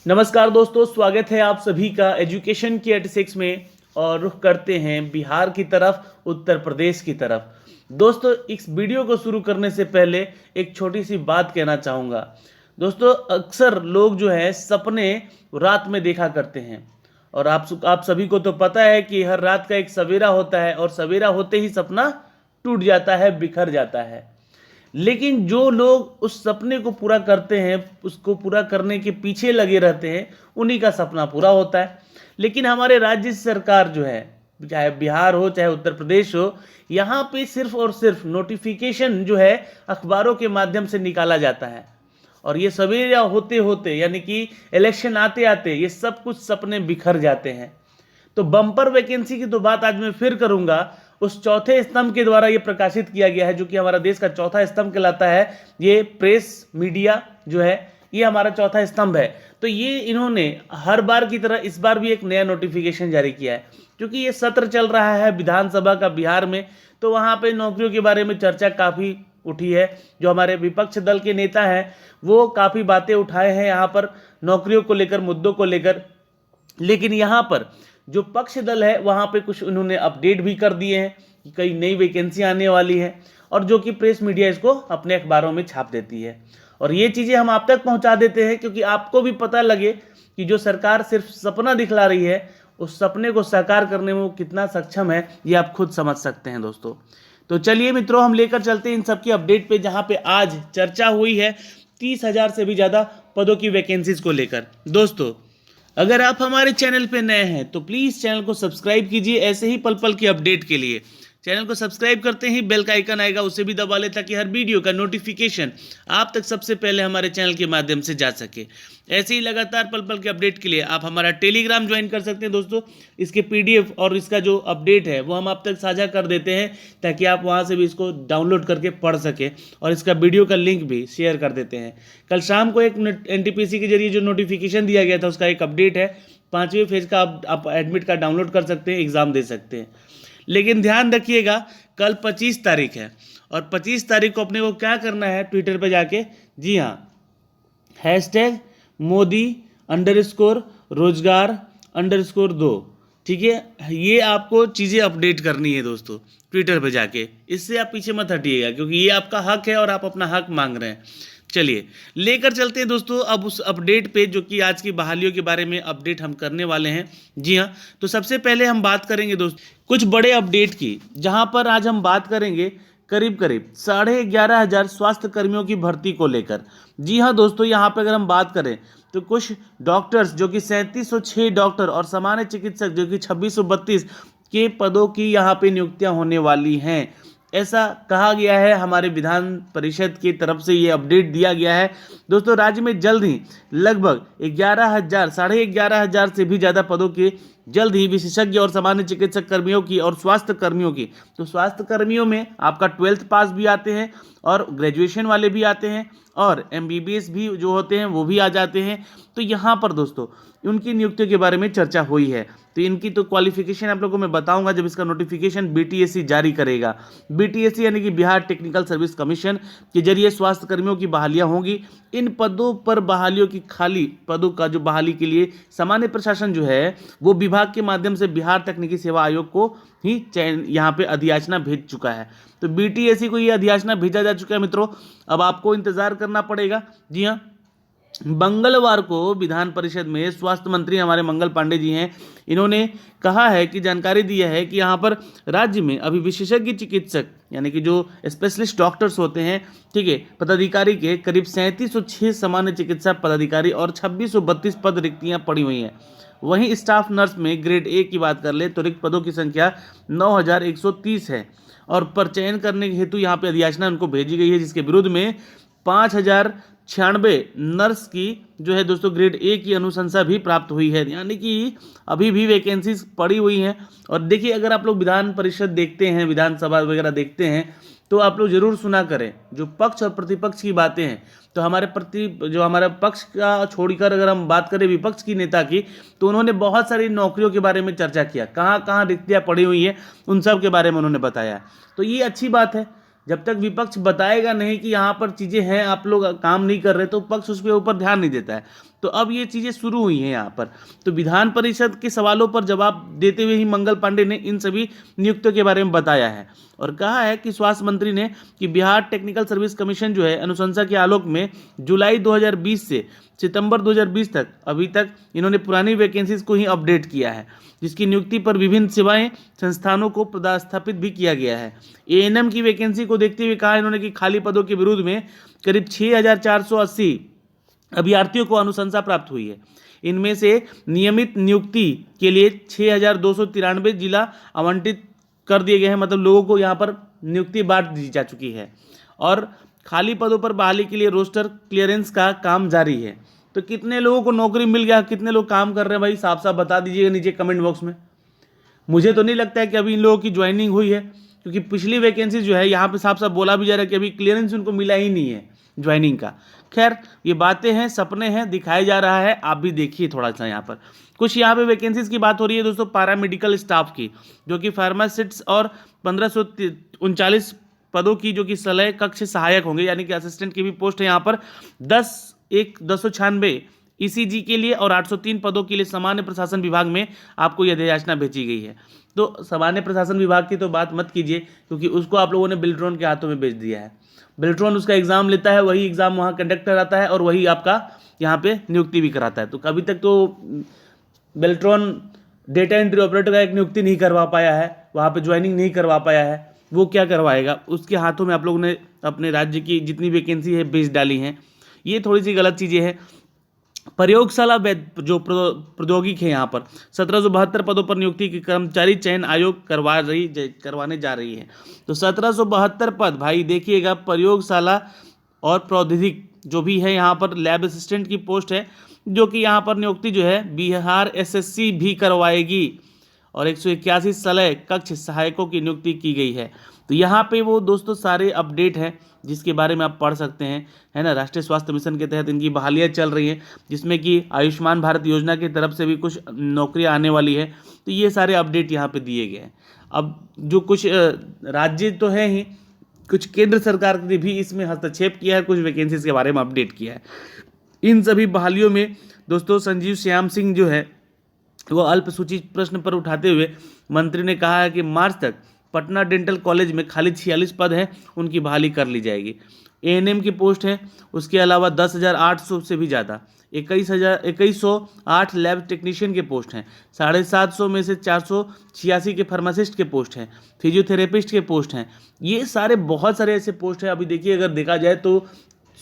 नमस्कार दोस्तों, स्वागत है आप सभी का एजुकेशन की 86 में। और रुख करते हैं बिहार की तरफ, उत्तर प्रदेश की तरफ। दोस्तों, इस वीडियो को शुरू करने से पहले एक छोटी सी बात कहना चाहूँगा। दोस्तों, अक्सर लोग जो है सपने रात में देखा करते हैं, और आप सभी को तो पता है कि हर रात का एक सवेरा होता है, और सवेरा होते ही सपना टूट जाता है, बिखर जाता है। लेकिन जो लोग उस सपने को पूरा करते हैं, उसको पूरा करने के पीछे लगे रहते हैं, उन्हीं का सपना पूरा होता है। लेकिन हमारे राज्य सरकार जो है, चाहे बिहार हो चाहे उत्तर प्रदेश हो, यहाँ पे सिर्फ और सिर्फ नोटिफिकेशन जो है अखबारों के माध्यम से निकाला जाता है। और ये सवेरा होते होते, यानी कि इलेक्शन आते आते, ये सब कुछ सपने बिखर जाते हैं। तो बम्पर वैकेंसी की तो बात आज मैं फिर करूंगा। उस चौथे स्तंभ के द्वारा ये प्रकाशित किया गया है, जो कि हमारा देश का चौथा स्तंभ कहलाता है। ये प्रेस मीडिया जो है, ये हमारा चौथा स्तंभ है। तो ये इन्होंने हर बार की तरह इस बार भी एक नया नोटिफिकेशन जारी किया है, क्योंकि ये सत्र चल रहा है विधानसभा का बिहार में। तो वहाँ पे नौकरियों के बारे में चर्चा काफ़ी उठी है। जो हमारे विपक्ष दल के नेता हैं, वो काफ़ी बातें उठाए हैं यहाँ पर नौकरियों को लेकर, मुद्दों को लेकर। लेकिन यहाँ पर जो पक्ष दल है, वहाँ पे कुछ उन्होंने अपडेट भी कर दिए हैं कि कई नई वैकेंसी आने वाली है, और जो कि प्रेस मीडिया इसको अपने अखबारों में छाप देती है। और ये चीज़ें हम आप तक पहुँचा देते हैं, क्योंकि आपको भी पता लगे कि जो सरकार सिर्फ सपना दिखला रही है, उस सपने को साकार करने में वो कितना सक्षम है, ये आप खुद समझ सकते हैं दोस्तों। तो चलिए मित्रों, हम लेकर चलते हैं इन सब की अपडेट पे, जहाँ पे आज चर्चा हुई है 30,000 से भी ज़्यादा पदों की वैकेंसीज को लेकर। दोस्तों, अगर आप हमारे चैनल पे नए हैं तो प्लीज़ चैनल को सब्सक्राइब कीजिए, ऐसे ही पल पल की अपडेट के लिए। चैनल को सब्सक्राइब करते ही बेल का आइकन आएगा, उसे भी दबा लें, ताकि हर वीडियो का नोटिफिकेशन आप तक सबसे पहले हमारे चैनल के माध्यम से जा सके। ऐसे ही लगातार पल पल के अपडेट के लिए आप हमारा टेलीग्राम ज्वाइन कर सकते हैं दोस्तों। इसके PDF और इसका जो अपडेट है वो हम आप तक साझा कर देते हैं, ताकि आप वहाँ से भी इसको डाउनलोड करके पढ़ सकें, और इसका वीडियो का लिंक भी शेयर कर देते हैं। कल शाम को एक NTPC के जरिए जो नोटिफिकेशन दिया गया था, उसका एक अपडेट है। 5वें फेज का आप एडमिट कार्ड डाउनलोड कर सकते हैं, एग्ज़ाम दे सकते हैं। लेकिन ध्यान रखिएगा, कल 25 तारीख है, और 25 तारीख को अपने को क्या करना है, ट्विटर पे जाके, जी हाँ, #मोदी_रोजगार_2, ठीक है, ये आपको चीज़ें अपडेट करनी है दोस्तों, ट्विटर पे जाके। इससे आप पीछे मत हटिएगा, क्योंकि ये आपका हक है और आप अपना हक मांग रहे हैं। चलिए लेकर चलते हैं दोस्तों अब उस अपडेट पे, जो कि आज की बहालियों के बारे में अपडेट हम करने वाले हैं। जी हाँ, तो सबसे पहले हम बात करेंगे दोस्तों कुछ बड़े अपडेट की, जहां पर आज हम बात करेंगे करीब करीब 11,500 स्वास्थ्य कर्मियों की भर्ती को लेकर। जी हाँ दोस्तों, यहाँ पर अगर हम बात करें तो कुछ डॉक्टर्स, जो कि 3706 डॉक्टर, और सामान्य चिकित्सक जो कि 2632 के पदों की यहाँ पे नियुक्तियाँ होने वाली हैं, ऐसा कहा गया है। हमारे विधान परिषद की तरफ से ये अपडेट दिया गया है दोस्तों। राज्य में जल्द ही लगभग 11,000 से भी ज़्यादा पदों के जल्द ही विशेषज्ञ और सामान्य चिकित्सक कर्मियों की और स्वास्थ्य कर्मियों की। तो स्वास्थ्य कर्मियों में आपका 12th पास भी आते हैं, और ग्रेजुएशन वाले भी आते हैं, और MBBS भी जो होते हैं वो भी आ जाते हैं। तो यहाँ पर दोस्तों उनकी नियुक्तियों के बारे में चर्चा हुई है। तो इनकी तो क्वालिफिकेशन आप लोगों को मैं बताऊंगा जब इसका नोटिफिकेशन BTSC जारी करेगा। BTSC यानी कि बिहार टेक्निकल सर्विस कमीशन के जरिए स्वास्थ्य कर्मियों की बहालियां होंगी। इन पदों पर बहालियों की, खाली पदों का जो बहाली के लिए सामान्य प्रशासन जो है, वो विभाग के माध्यम से बिहार तकनीकी सेवा आयोग को ही चयन यहाँ पे अधियाचना भेज चुका है। तो BTSC को ये अधियाचना भेजा जा चुका है मित्रों। अब आपको इंतजार करना पड़ेगा। जी हाँ, मंगलवार को विधान परिषद में स्वास्थ्य मंत्री हमारे मंगल पांडे जी हैं, इन्होंने कहा है कि जानकारी दी है कि यहाँ पर राज्य में अभी विशेषज्ञ चिकित्सक, यानी कि जो स्पेशलिस्ट डॉक्टर्स होते हैं, ठीक है, पदाधिकारी के करीब 3706 सामान्य चिकित्सा पदाधिकारी और 2632 पद रिक्तियाँ पड़ी हुई हैं। वहीं स्टाफ नर्स में ग्रेड A की बात कर ले तो रिक्त पदों की संख्या 9,130 है, और पर चयन करने हेतु यहाँ पे अधियाचना उनको भेजी गई है, जिसके विरुद्ध में 5,096 नर्स की जो है दोस्तों ग्रेड A की अनुशंसा भी प्राप्त हुई है। यानी कि अभी भी वैकेंसीज पड़ी हुई हैं। और देखिए, अगर आप लोग विधान परिषद देखते हैं, विधानसभा वगैरह देखते हैं, तो आप लोग जरूर सुना करें जो पक्ष और प्रतिपक्ष की बातें हैं। तो हमारा पक्ष का छोड़कर अगर हम बात करें विपक्ष की नेता की, तो उन्होंने बहुत सारी नौकरियों के बारे में चर्चा किया, कहाँ कहाँ रिक्तियाँ पड़ी हुई हैं, उन सब के बारे में उन्होंने बताया। तो ये अच्छी बात है। जब तक विपक्ष बताएगा नहीं कि यहाँ पर चीज़ें हैं, आप लोग काम नहीं कर रहे, तो पक्ष उसके ऊपर ध्यान नहीं देता है। तो अब ये चीज़ें शुरू हुई हैं यहाँ पर। तो विधान परिषद के सवालों पर जवाब देते हुए ही मंगल पांडे ने इन सभी नियुक्तियों के बारे में बताया है और कहा है कि स्वास्थ्य मंत्री ने कि बिहार टेक्निकल सर्विस कमीशन जो है अनुशंसा के आलोक में जुलाई 2020 से सितंबर 2020 तक अभी तक इन्होंने पुरानी वैकेंसीज को ही अपडेट किया है, जिसकी नियुक्ति पर विभिन्न सेवाएं संस्थानों को पदस्थापित भी किया गया है। एएनएम की वैकेंसी को देखते हुए कहा इन्होंने कि खाली पदों के विरुद्ध में करीब 6480 अभ्यर्थियों को अनुशंसा प्राप्त हुई है। इनमें से नियमित नियुक्ति के लिए 6293 जिला आवंटित कर दिए गए हैं, मतलब लोगों को यहाँ पर नियुक्ति बांट दी जा चुकी है और खाली पदों पर बहाली के लिए रोस्टर क्लियरेंस का काम जारी है। तो कितने लोगों को नौकरी मिल गया, कितने लोग काम कर रहे हैं भाई, साफ साफ बता दीजिएगा नीचे कमेंट बॉक्स में। मुझे तो नहीं लगता है कि अभी इन लोगों की ज्वाइनिंग हुई है, क्योंकि पिछली वैकेंसी जो है यहाँ पे साफ साफ बोला भी जा रहा है कि अभी क्लियरेंस उनको मिला ही नहीं है ज्वाइनिंग का। खैर ये बातें हैं, सपने हैं, दिखाया जा रहा है, आप भी देखिए थोड़ा सा। यहाँ पर कुछ यहाँ पे वैकेंसीज की बात हो रही है दोस्तों, पैरामेडिकल स्टाफ की, जो कि फार्मासिस्ट्स और 1539 पदों की जो कि सलह कक्ष सहायक होंगे, यानी कि असिस्टेंट की भी पोस्ट है यहाँ पर 10/1/296 ईसीजी के लिए और 803 पदों के लिए सामान्य प्रशासन विभाग में आपको यह याचना भेजी गई है। तो सामान्य प्रशासन विभाग की तो बात मत कीजिए, क्योंकि उसको आप लोगों ने बिल्ट्रॉन के हाथों में बेच दिया है। बिल्ट्रॉन उसका एग्जाम लेता है, वही एग्जाम वहाँ कंडक्ट कराता है और वही आपका यहाँ पे नियुक्ति भी कराता है। तो अभी तक तो बिल्ट्रॉन डेटा एंट्री ऑपरेटर का एक नियुक्ति नहीं करवा पाया है, वहाँ पे ज्वाइनिंग नहीं करवा पाया है, वो क्या करवाएगा। उसके हाथों में आप लोगों ने अपने राज्य की जितनी वैकेंसी है बेच डाली हैं। ये थोड़ी सी गलत चीज़ें हैं। प्रयोगशाला जो प्रौद्योगिक है यहाँ पर 1772 पदों पर नियुक्ति की कर्मचारी चयन आयोग करवाने जा रही है। तो 1772 पद भाई देखिएगा, प्रयोगशाला और प्रौद्योगिक जो भी है यहाँ पर लैब असिस्टेंट की पोस्ट है, जो कि यहाँ पर नियुक्ति जो है बिहार एसएससी भी करवाएगी और 181 सलह कक्ष सहायकों की नियुक्ति की गई है। तो यहाँ पे वो दोस्तों सारे अपडेट हैं जिसके बारे में आप पढ़ सकते हैं, है ना। राष्ट्रीय स्वास्थ्य मिशन के तहत इनकी बहालियाँ चल रही हैं, जिसमें कि आयुष्मान भारत योजना की तरफ से भी कुछ नौकरियाँ आने वाली है। तो ये सारे अपडेट यहाँ पे दिए गए हैं। अब जो कुछ राज्य तो हैं ही, कुछ केंद्र सरकार ने भी इसमें हस्तक्षेप किया है, कुछ वैकेंसीज के बारे में अपडेट किया है। इन सभी बहालियों में दोस्तों संजीव श्याम सिंह जो है वो अल्पसूचित प्रश्न पर उठाते हुए मंत्री ने कहा है कि मार्च तक पटना डेंटल कॉलेज में खाली 46 पद हैं, उनकी बहाली कर ली जाएगी। एएनएम की पोस्ट है, उसके अलावा 10,800 से भी ज़्यादा 2108 लैब टेक्नीशियन के पोस्ट हैं, 750 में से 486 के फार्मासिस्ट के पोस्ट हैं, फिजियोथेरेपिस्ट के पोस्ट हैं। ये सारे बहुत सारे ऐसे पोस्ट हैं। अभी देखिए अगर देखा जाए तो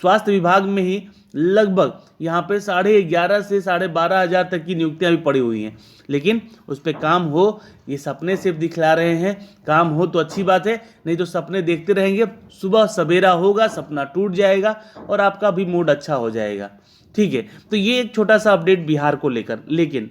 स्वास्थ्य विभाग में ही लगभग यहाँ पे 11,500 से 12,500 तक की नियुक्तियाँ भी पड़ी हुई हैं, लेकिन उस पर काम हो, ये सपने सिर्फ दिखला रहे हैं। काम हो तो अच्छी बात है, नहीं तो सपने देखते रहेंगे, सुबह सवेरा होगा, सपना टूट जाएगा और आपका भी मूड अच्छा हो जाएगा। ठीक है, तो ये एक छोटा सा अपडेट बिहार को लेकर। लेकिन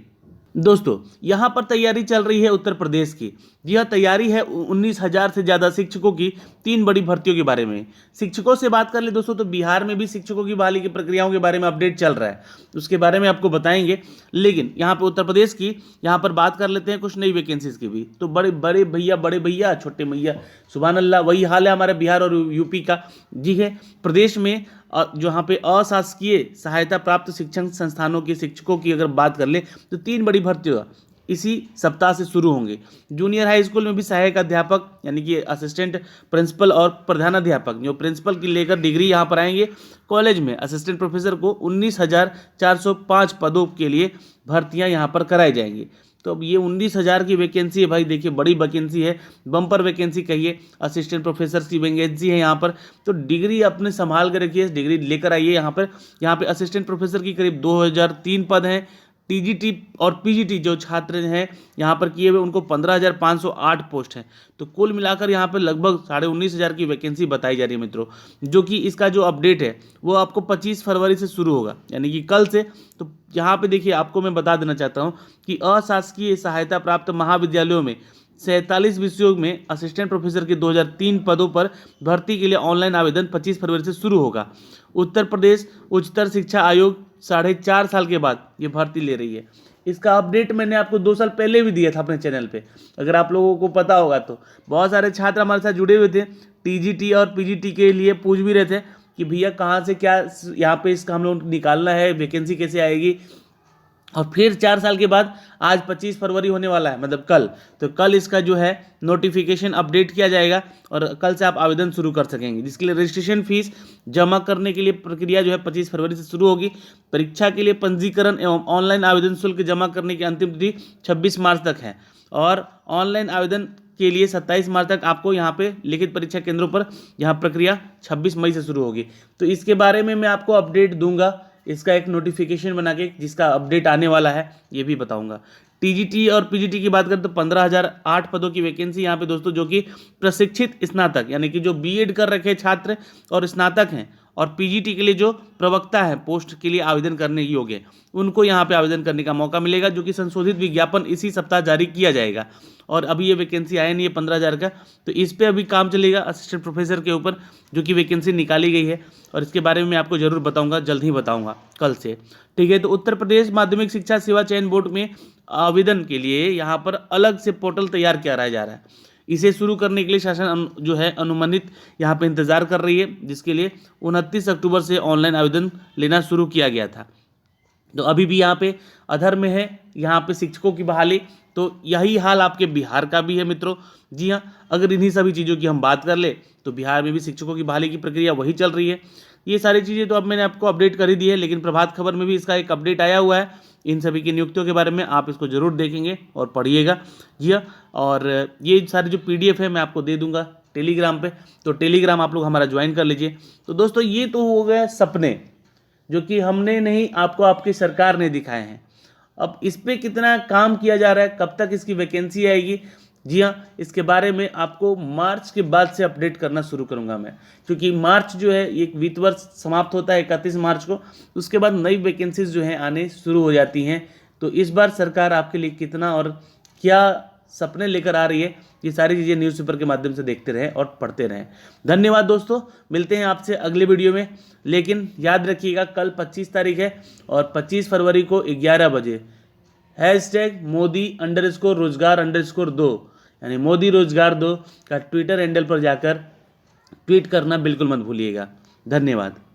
दोस्तों यहाँ पर तैयारी चल रही है उत्तर प्रदेश की। यह तैयारी है 19,000 से ज़्यादा शिक्षकों की 3 बड़ी भर्तियों के बारे में। शिक्षकों से बात कर ले दोस्तों, तो बिहार में भी शिक्षकों की बहाली की प्रक्रियाओं के बारे में अपडेट चल रहा है, उसके बारे में आपको बताएंगे। लेकिन यहाँ पे उत्तर प्रदेश की यहाँ पर बात कर लेते हैं कुछ नई वैकेंसीज की भी। तो बड़े भैया छोटे मैया, सुभान अल्लाह, वही हाल है हमारे बिहार और यूपी का। जी है, प्रदेश में जो यहाँ पे अशासकीय सहायता प्राप्त शिक्षण संस्थानों के शिक्षकों की अगर बात कर ले तो 3 बड़ी भर्तियां इसी सप्ताह से शुरू होंगे। जूनियर हाई स्कूल में भी सहायक अध्यापक यानी कि असिस्टेंट प्रिंसिपल और प्रधानाध्यापक, जो प्रिंसिपल की लेकर डिग्री यहाँ पर आएंगे। कॉलेज में असिस्टेंट प्रोफेसर को 19,405 पदों के लिए भर्तियाँ यहाँ पर कराई जाएंगी। तो अब ये 19,000 की वैकेंसी है भाई, देखिए बड़ी वैकेंसी है, बम्पर वैकेंसी कहिए। असिस्टेंट प्रोफेसर की वैकेंसी है यहाँ पर, तो डिग्री अपने संभाल कर रखिए, डिग्री लेकर आइए यहाँ पर। यहाँ पे असिस्टेंट प्रोफेसर की करीब 2,003 पद हैं। टीजीटी और पीजीटी जो छात्र हैं यहाँ पर किए हुए, उनको 15,508 पोस्ट हैं। तो कुल मिलाकर यहाँ पर लगभग 19,500 की वैकेंसी बताई जा रही है मित्रों, जो कि इसका जो अपडेट है वो आपको 25 फरवरी से शुरू होगा, यानी कि कल से। तो यहाँ पे देखिए आपको मैं बता देना चाहता हूँ कि अशासकीय सहायता प्राप्त महाविद्यालयों में 47 विषयों में असिस्टेंट प्रोफेसर के 2003 पदों पर भर्ती के लिए ऑनलाइन आवेदन 25 फरवरी से शुरू होगा। उत्तर प्रदेश उच्चतर शिक्षा आयोग 4.5 साल के बाद ये भर्ती ले रही है। इसका अपडेट मैंने आपको 2 साल पहले भी दिया था अपने चैनल पे, अगर आप लोगों को पता होगा तो। बहुत सारे छात्र हमारे साथ जुड़े हुए थे, टीजीटी और पीजीटी के लिए पूछ भी रहे थे कि भैया कहाँ से क्या यहाँ पे इसका हम लोग निकालना है, वैकेंसी कैसे आएगी। और फिर 4 साल के बाद आज 25 फरवरी होने वाला है, मतलब कल, तो कल इसका जो है नोटिफिकेशन अपडेट किया जाएगा और कल से आप आवेदन शुरू कर सकेंगे, जिसके लिए रजिस्ट्रेशन फीस जमा करने के लिए प्रक्रिया जो है 25 फरवरी से शुरू होगी। परीक्षा के लिए पंजीकरण एवं ऑनलाइन आवेदन शुल्क जमा करने की अंतिम तिथि 26 मार्च तक है और ऑनलाइन आवेदन के लिए 27 मार्च तक आपको यहाँ पे लिखित परीक्षा केंद्रों पर यहाँ प्रक्रिया 26 मई से शुरू होगी। तो इसके बारे में मैं आपको अपडेट दूंगा, इसका एक नोटिफिकेशन बना के जिसका अपडेट आने वाला है ये भी बताऊंगा। टीजीटी और पीजीटी की बात करें तो 15,008 पदों की वैकेंसी यहाँ पे दोस्तों, जो कि प्रशिक्षित स्नातक यानी कि जो बीएड कर रखे छात्र और स्नातक हैं, और पीजीटी के लिए जो प्रवक्ता है पोस्ट के लिए आवेदन करने योग्य, उनको यहाँ पे आवेदन करने का मौका मिलेगा, जो कि संशोधित विज्ञापन इसी सप्ताह जारी किया जाएगा। और अभी ये वैकेंसी आया नहीं है 15,000 का, तो इस पर अभी काम चलेगा असिस्टेंट प्रोफेसर के ऊपर, जो कि वैकेंसी निकाली गई है और इसके बारे में मैं आपको जरूर बताऊंगा, जल्द ही बताऊंगा कल से, ठीक है। तो उत्तर प्रदेश माध्यमिक शिक्षा सेवा चयन बोर्ड में आवेदन के लिए यहाँ पर अलग से पोर्टल तैयार किया जा रहा है। इसे शुरू करने के लिए शासन जो है अनुमानित यहाँ पे इंतजार कर रही है, जिसके लिए 29 अक्टूबर से ऑनलाइन आवेदन लेना शुरू किया गया था। तो अभी भी यहाँ पे अधर में है यहाँ पे शिक्षकों की बहाली, तो यही हाल आपके बिहार का भी है मित्रों। जी हाँ, अगर इन्हीं सभी चीज़ों की हम बात कर ले तो बिहार में भी शिक्षकों की बहाली की प्रक्रिया वही चल रही है। ये सारी चीज़ें तो अब मैंने आपको अपडेट कर ही दी है, लेकिन प्रभात खबर में भी इसका एक अपडेट आया हुआ है इन सभी की नियुक्तियों के बारे में, आप इसको जरूर देखेंगे और पढ़िएगा। जी हाँ, और ये सारी जो PDF है मैं आपको दे दूंगा टेलीग्राम पे, तो टेलीग्राम आप लोग हमारा ज्वाइन कर लीजिए। तो दोस्तों ये तो हो गया सपने, जो कि हमने नहीं, आपको आपकी सरकार ने दिखाए हैं। अब इस पर कितना काम किया जा रहा है, कब तक इसकी वैकेंसी आएगी, जी हाँ, इसके बारे में आपको मार्च के बाद से अपडेट करना शुरू करूंगा मैं, क्योंकि मार्च जो है एक वित्त वर्ष समाप्त होता है 31 मार्च को, उसके बाद नई वैकेंसीज जो हैं आने शुरू हो जाती हैं। तो इस बार सरकार आपके लिए कितना और क्या सपने लेकर आ रही है, ये सारी चीज़ें न्यूज़पेपर के माध्यम से देखते रहें और पढ़ते रहें। धन्यवाद दोस्तों, मिलते हैं आपसे अगले वीडियो में, लेकिन याद रखिएगा कल 25 तारीख है और 25 फरवरी को 11 बजे #मोदी_रोजगार_2 यानी मोदी रोजगार 2 का ट्विटर हैंडल पर जाकर ट्वीट करना बिल्कुल मत भूलिएगा। धन्यवाद।